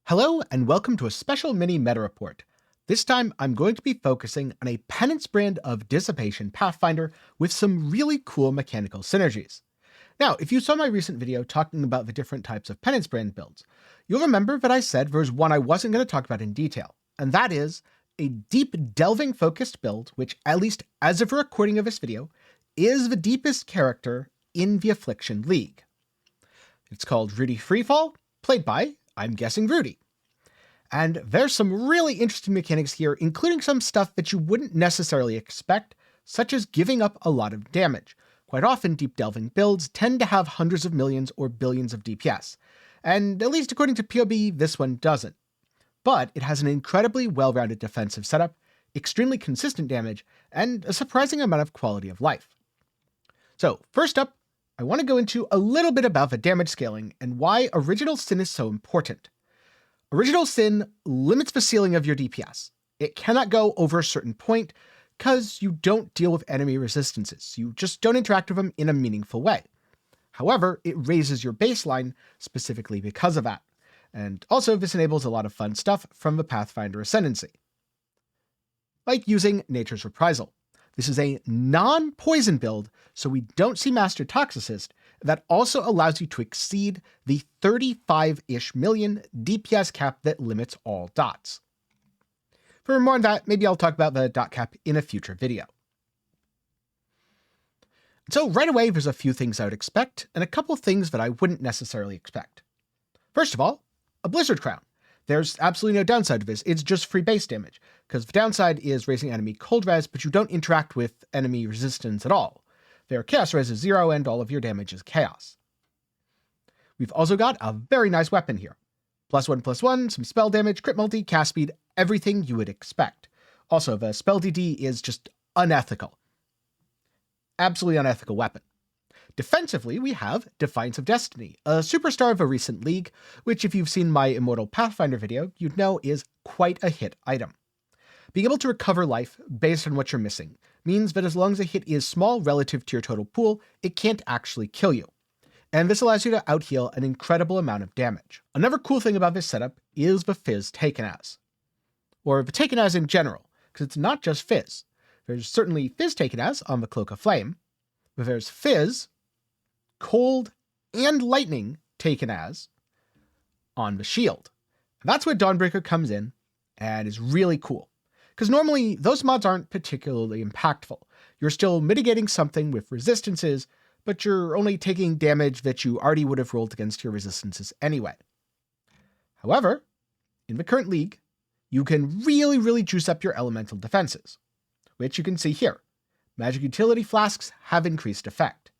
Hello and welcome to a special mini meta report. This time I'm going to be focusing on a Penance brand of Dissipation Pathfinder with some really cool mechanical synergies. Now, if you saw my recent video talking about the different types of Penance brand builds, you'll remember that I said there's one I wasn't going to talk about in detail, and that is a deep delving focused build which, at least as of the recording of this video, is the deepest character in the Affliction League. It's called Rudy Freefall, played by, I'm guessing, Rudy. And there's some really interesting mechanics here, including some stuff that you wouldn't necessarily expect, such as giving up a lot of damage. Quite often, deep delving builds tend to have hundreds of millions or billions of DPS, and at least according to POB, this one doesn't. But it has an incredibly well-rounded defensive setup, extremely consistent damage, and a surprising amount of quality of life. So first up, I want to go into a little bit about the damage scaling and why Original Sin is so important. Original Sin limits the ceiling of your DPS. It cannot go over a certain point because you don't deal with enemy resistances. You just don't interact with them in a meaningful way. However, it raises your baseline specifically because of that. And also this enables a lot of fun stuff from the Pathfinder Ascendancy, like using Nature's Reprisal. This is a non-poison build, so we don't see Master Toxicist, that also allows you to exceed the 35-ish million DPS cap that limits all dots. For more on that, maybe I'll talk about the dot cap in a future video. So right away, there's a few things I would expect, and a couple things that I wouldn't necessarily expect. First of all, a Blizzard Crown. There's absolutely no downside to this, it's just free base damage, because the downside is raising enemy cold res, but you don't interact with enemy resistance at all. Their chaos res is 0 and all of your damage is chaos. We've also got a very nice weapon here. +1/+1, some spell damage, crit multi, cast speed, everything you would expect. Also, the spell DD is just unethical. Absolutely unethical weapon. Defensively, we have Defiance of Destiny, a superstar of a recent league, which if you've seen my Immortal Pathfinder video, you'd know is quite a hit item. Being able to recover life based on what you're missing means that as long as a hit is small relative to your total pool, it can't actually kill you. And this allows you to outheal an incredible amount of damage. Another cool thing about this setup is the Fizz taken as. Or the taken as in general, because it's not just Fizz. There's certainly Fizz taken as on the Cloak of Flame, but there's Fizz, Cold, and Lightning taken as on the Shield. And that's where Dawnbreaker comes in and is really cool. Because normally those mods aren't particularly impactful. You're still mitigating something with resistances, but you're only taking damage that you already would have rolled against your resistances anyway. However, in the current league, you can really juice up your elemental defenses, which you can see here. Magic Utility Flasks have increased effect.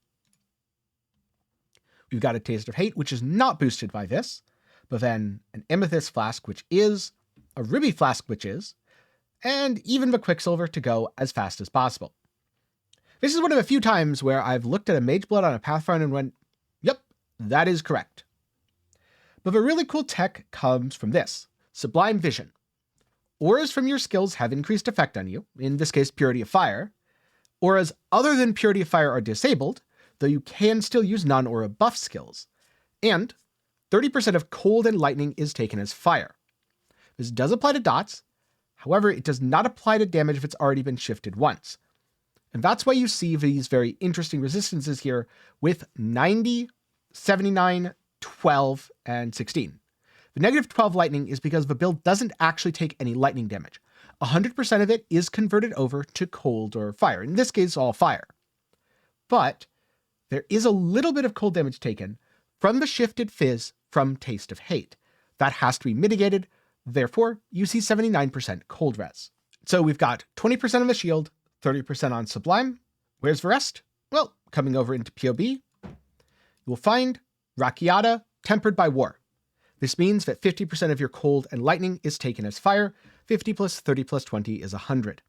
We've got a Taste of Hate, which is not boosted by this, but then an Amethyst Flask, which is, a Ruby Flask, which is, and even the Quicksilver to go as fast as possible. This is one of the few times where I've looked at a Mage Blood on a Pathfinder and went, yep, that is correct. But the really cool tech comes from this, Sublime Vision. Auras from your skills have increased effect on you, in this case Purity of Fire. Auras other than Purity of Fire are disabled, though you can still use non-aura buff skills. And 30% of Cold and Lightning is taken as Fire. This does apply to dots, however, it does not apply to damage if it's already been shifted once. And that's why you see these very interesting resistances here with 90, 79, 12, and 16. The -12 lightning is because the build doesn't actually take any lightning damage. 100% of it is converted over to cold or fire, in this case all fire. But there is a little bit of cold damage taken from the shifted Fizz from Taste of Hate. That has to be mitigated. Therefore, you see 79% cold res. So we've got 20% on the shield, 30% on Sublime. Where's the rest? Well, coming over into POB, you will find Rakiata tempered by War. This means that 50% of your cold and lightning is taken as fire, 50 plus 30 plus 20 is 100.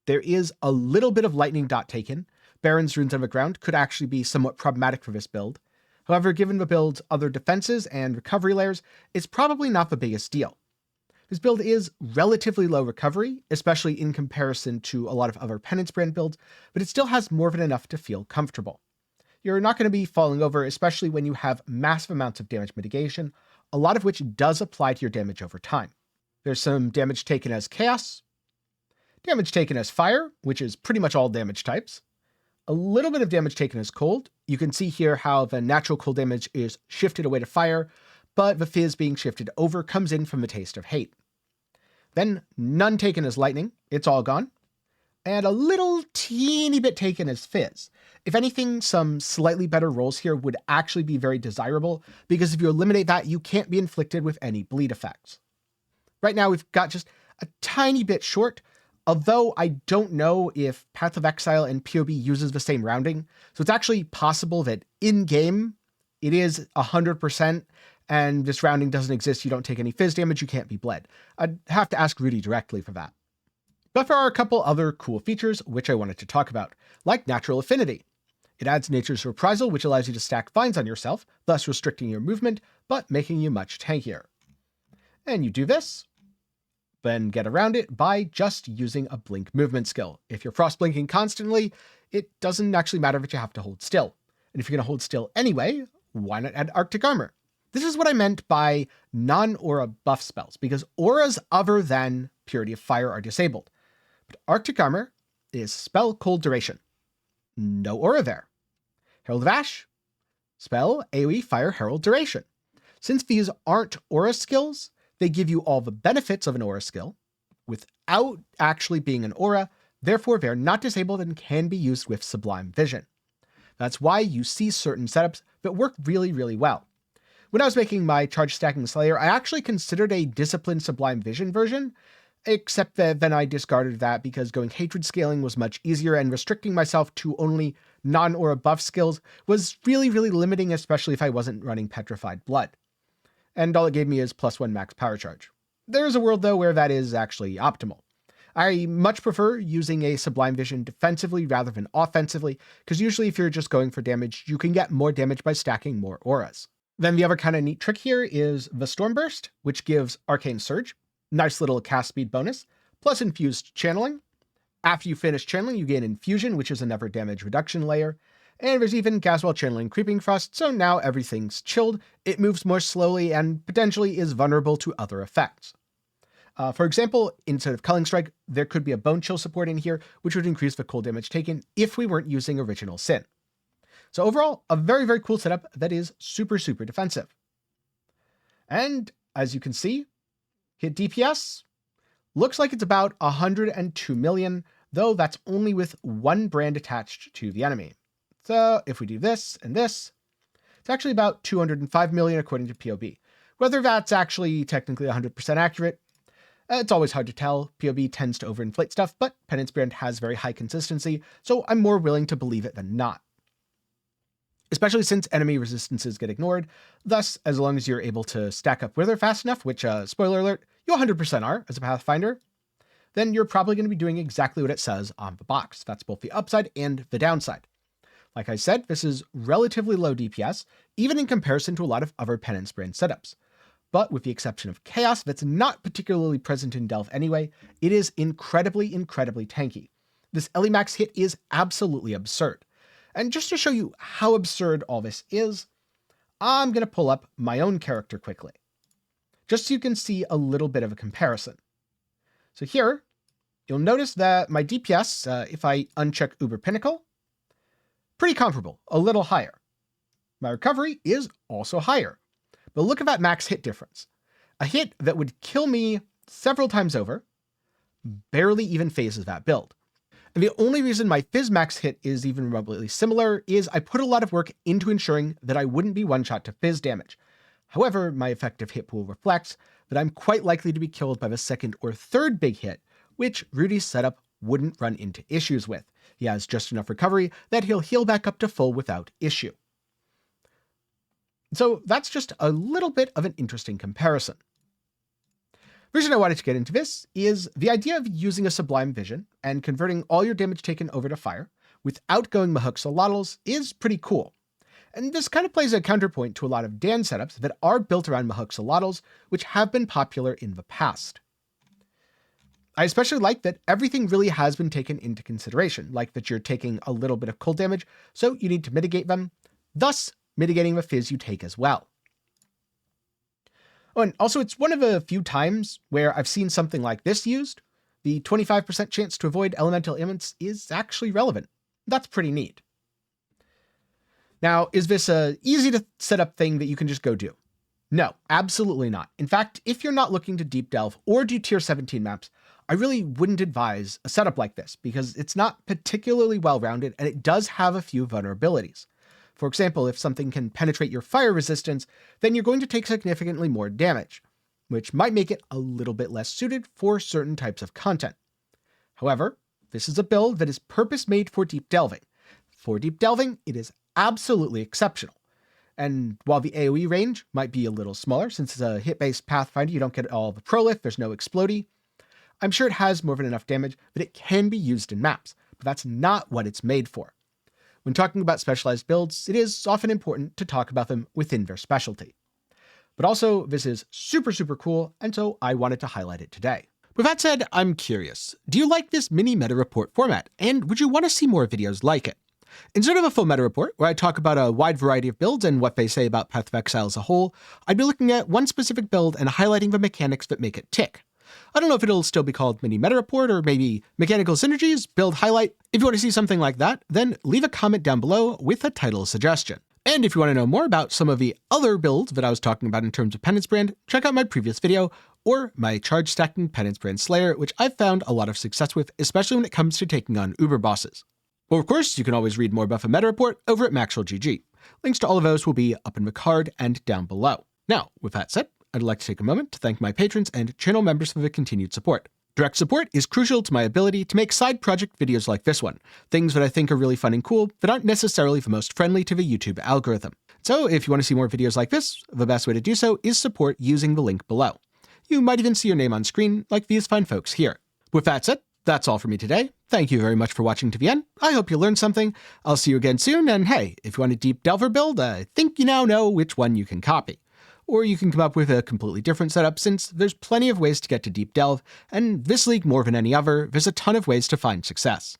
There is a little bit of lightning dot taken. Baron's Runes on the Ground could actually be somewhat problematic for this build. However, given the build's other defenses and recovery layers, it's probably not the biggest deal. This build is relatively low recovery, especially in comparison to a lot of other Penance brand builds, but it still has more than enough to feel comfortable. You're not going to be falling over, especially when you have massive amounts of damage mitigation, a lot of which does apply to your damage over time. There's some damage taken as chaos, damage taken as fire, which is pretty much all damage types, a little bit of damage taken as cold. You can see here how the natural cold damage is shifted away to fire, but the fizz being shifted over comes in from the taste of hate. Then none taken as lightning, it's all gone. And a little teeny bit taken as fizz. If anything, some slightly better rolls here would actually be very desirable, because if you eliminate that, you can't be inflicted with any bleed effects. Right now, we've got just a tiny bit short, although I don't know if Path of Exile and POB uses the same rounding. So it's actually possible that in-game, it is 100%, and this rounding doesn't exist. You don't take any fizz damage, you can't be bled. I'd have to ask Rudy directly for that. But there are a couple other cool features which I wanted to talk about, like Natural Affinity. It adds Nature's Reprisal, which allows you to stack vines on yourself, thus restricting your movement, but making you much tankier. And you do this, then get around it by just using a blink movement skill. If you're frost blinking constantly, it doesn't actually matter that you have to hold still. And if you're going to hold still anyway, why not add Arctic Armor? This is what I meant by non-aura buff spells, because auras other than Purity of Fire are disabled. But Arctic Armor is spell cold duration. No aura there. Herald of Ash, spell AoE Fire Herald duration. Since these aren't aura skills, they give you all the benefits of an aura skill without actually being an aura, therefore they're not disabled and can be used with Sublime Vision. That's why you see certain setups that work really, really well. When I was making my Charge Stacking Slayer, I actually considered a Disciplined Sublime Vision version, except that then I discarded that because going Hatred Scaling was much easier, and restricting myself to only non-aura buff skills was really, really limiting, especially if I wasn't running Petrified Blood. And all it gave me is +1 max power charge. There is a world, though, where that is actually optimal. I much prefer using a Sublime Vision defensively rather than offensively, because usually if you're just going for damage, you can get more damage by stacking more auras. Then the other kind of neat trick here is the Storm Burst, which gives Arcane Surge, nice little cast speed bonus, plus Infused Channeling. After you finish channeling, you gain Infusion, which is another damage reduction layer. And there's even Caswell channeling Creeping Frost, so now everything's chilled, it moves more slowly, and potentially is vulnerable to other effects. For example, instead of Culling Strike, there could be a Bone Chill support in here, which would increase the cold damage taken if we weren't using Original Sin. So overall, a very, very cool setup that is super, super defensive. And as you can see, hit DPS looks like it's about 102 million, though that's only with one brand attached to the enemy. So if we do this and this, it's actually about 205 million according to POB. Whether that's actually technically 100% accurate, it's always hard to tell. POB tends to overinflate stuff, but Penance brand has very high consistency, so I'm more willing to believe it than not. Especially since enemy resistances get ignored. Thus, as long as you're able to stack up Wither fast enough, which, spoiler alert, you 100% are as a Pathfinder, then you're probably going to be doing exactly what it says on the box. That's both the upside and the downside. Like I said, this is relatively low DPS, even in comparison to a lot of other Penance brand setups. But with the exception of Chaos, that's not particularly present in Delve anyway, it is incredibly, incredibly tanky. This Elimax hit is absolutely absurd. And just to show you how absurd all this is, I'm going to pull up my own character quickly, just so you can see a little bit of a comparison. So here, you'll notice that my DPS, if I uncheck Uber Pinnacle, pretty comparable, a little higher. My recovery is also higher. But look at that max hit difference. A hit that would kill me several times over barely even phases that build. And the only reason my Fizz max hit is even remotely similar is I put a lot of work into ensuring that I wouldn't be one-shot to Fizz damage. However, my effective hit pool reflects that I'm quite likely to be killed by the second or third big hit, which Rudy's setup wouldn't run into issues with. He has just enough recovery that he'll heal back up to full without issue. So that's just a little bit of an interesting comparison. The reason I wanted to get into this is the idea of using a Sublime Vision and converting all your damage taken over to fire without going Mahuxolotls is pretty cool. And this kind of plays a counterpoint to a lot of Dan setups that are built around Mahuxolotls, which have been popular in the past. I especially like that everything really has been taken into consideration, like that you're taking a little bit of cold damage, so you need to mitigate them, thus mitigating the fizz you take as well. Oh, and also it's one of a few times where I've seen something like this used. The 25% chance to avoid elemental ailments is actually relevant. That's pretty neat. Now, is this a easy to set up thing that you can just go do? No, absolutely not. In fact, if you're not looking to deep delve or do tier 17 maps, I really wouldn't advise a setup like this because it's not particularly well-rounded and it does have a few vulnerabilities. For example, if something can penetrate your fire resistance, then you're going to take significantly more damage, which might make it a little bit less suited for certain types of content. However, this is a build that is purpose-made for deep delving. For deep delving, it is absolutely exceptional. And while the AoE range might be a little smaller, since it's a hit-based Pathfinder, you don't get all the prolif, there's no explodey, I'm sure it has more than enough damage that it can be used in maps, but that's not what it's made for. When talking about specialized builds, it is often important to talk about them within their specialty. But also, this is super, super cool, and so I wanted to highlight it today. With that said, I'm curious, do you like this mini meta report format, and would you want to see more videos like it? Instead of a full meta report, where I talk about a wide variety of builds and what they say about pathofexile as a whole, I'd be looking at one specific build and highlighting the mechanics that make it tick. I don't know if it'll still be called mini meta report or maybe mechanical synergies, build highlight. If you want to see something like that, then leave a comment down below with a title suggestion. And if you want to know more about some of the other builds that I was talking about in terms of Penance brand, check out my previous video or my charge stacking Penance brand Slayer, which I've found a lot of success with, especially when it comes to taking on Uber bosses. Or of course, you can always read more about the meta report over at MaxwellGG. Links to all of those will be up in the card and down below. Now, with that said, I'd like to take a moment to thank my patrons and channel members for the continued support. Direct support is crucial to my ability to make side project videos like this one, things that I think are really fun and cool, but aren't necessarily the most friendly to the YouTube algorithm. So if you want to see more videos like this, the best way to do so is support using the link below. You might even see your name on screen like these fine folks here. With that said, that's all for me today. Thank you very much for watching to the end. I hope you learned something. I'll see you again soon, and hey, if you want a deep delver build, I think you now know which one you can copy. Or you can come up with a completely different setup since there's plenty of ways to get to deep delve, and this league more than any other, there's a ton of ways to find success.